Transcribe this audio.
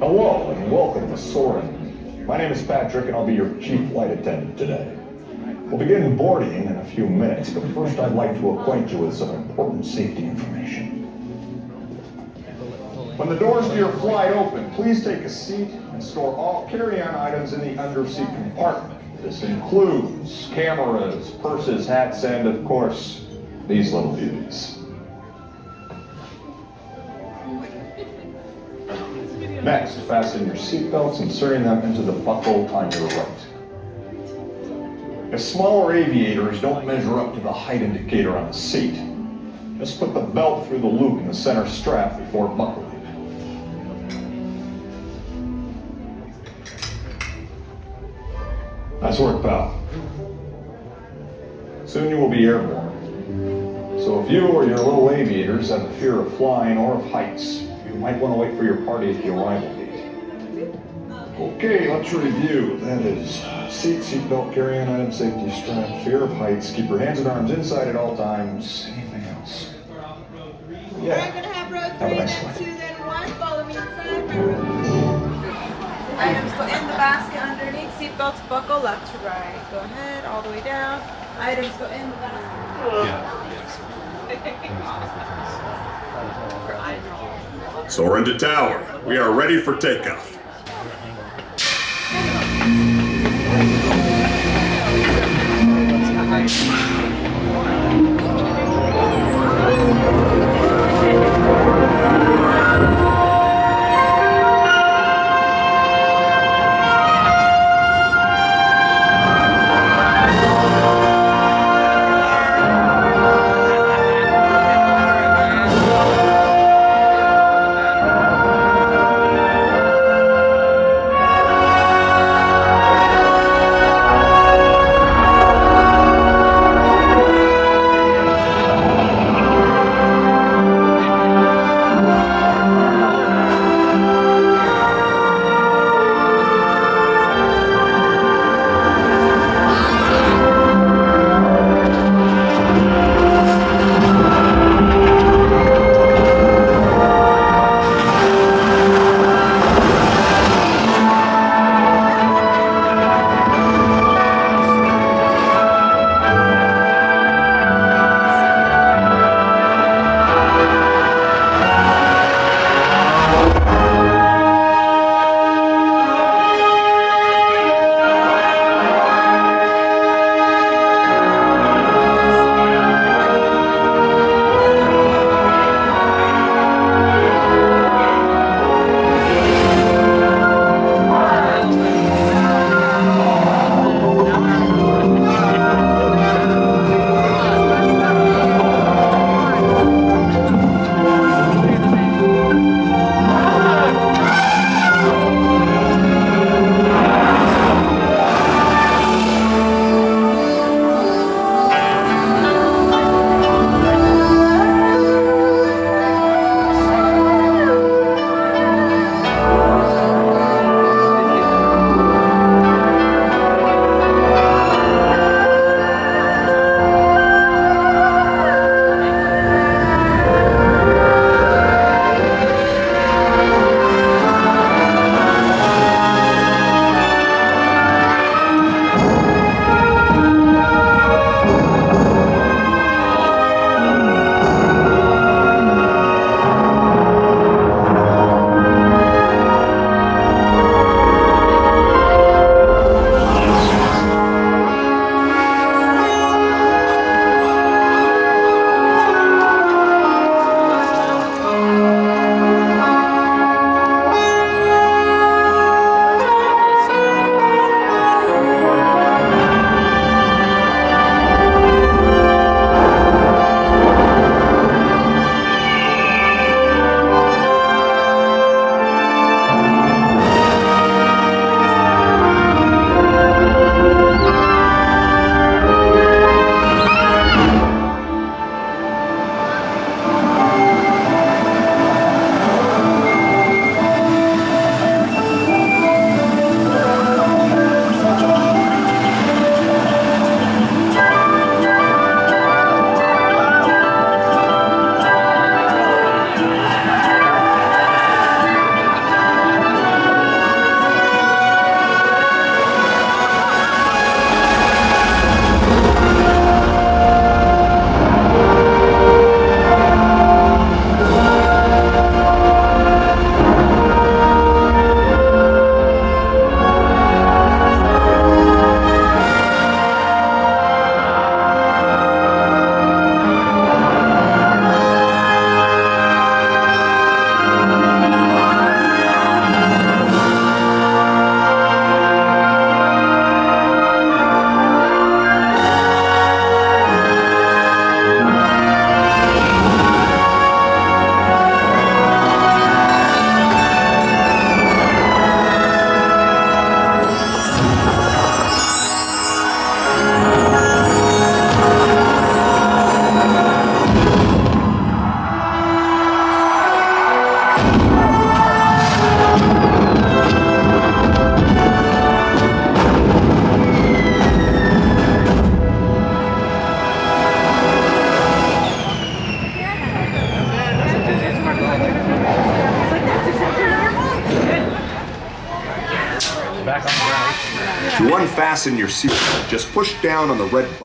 Hello and welcome to Soarin. My name is Patrick and I'll be your chief flight attendant today. We'll begin boarding in a few minutes, but first I'd like to acquaint you with some important safety information. When the doors to your flight open, please take a seat and store all carry-on items in the under-seat compartment. This includes cameras, purses, hats, and of course, these little beauties. Next, fasten your seatbelts, inserting them into the buckle on your right. If smaller aviators don't measure up to the height indicator on the seat, just put the belt through the loop in the center strap before buckling. Nice work, pal. Soon you will be airborne. So if you or your little aviators have a fear of flying or of heights, you might want to wait for your party at the arrival gate. Okay, let's review. That is seatbelt, carry-on item, safety strap, fear of heights, keep your hands and arms inside at all times. Anything else? Yeah. We're going to have row 3, then 2, then 1. Follow me inside. Items go in the basket underneath. Seatbelts buckle left to right. Go ahead, all the way down. Items go in the basket. Soarin to tower. We are ready for takeoff. To unfasten your seatbelt, just push down on the red button.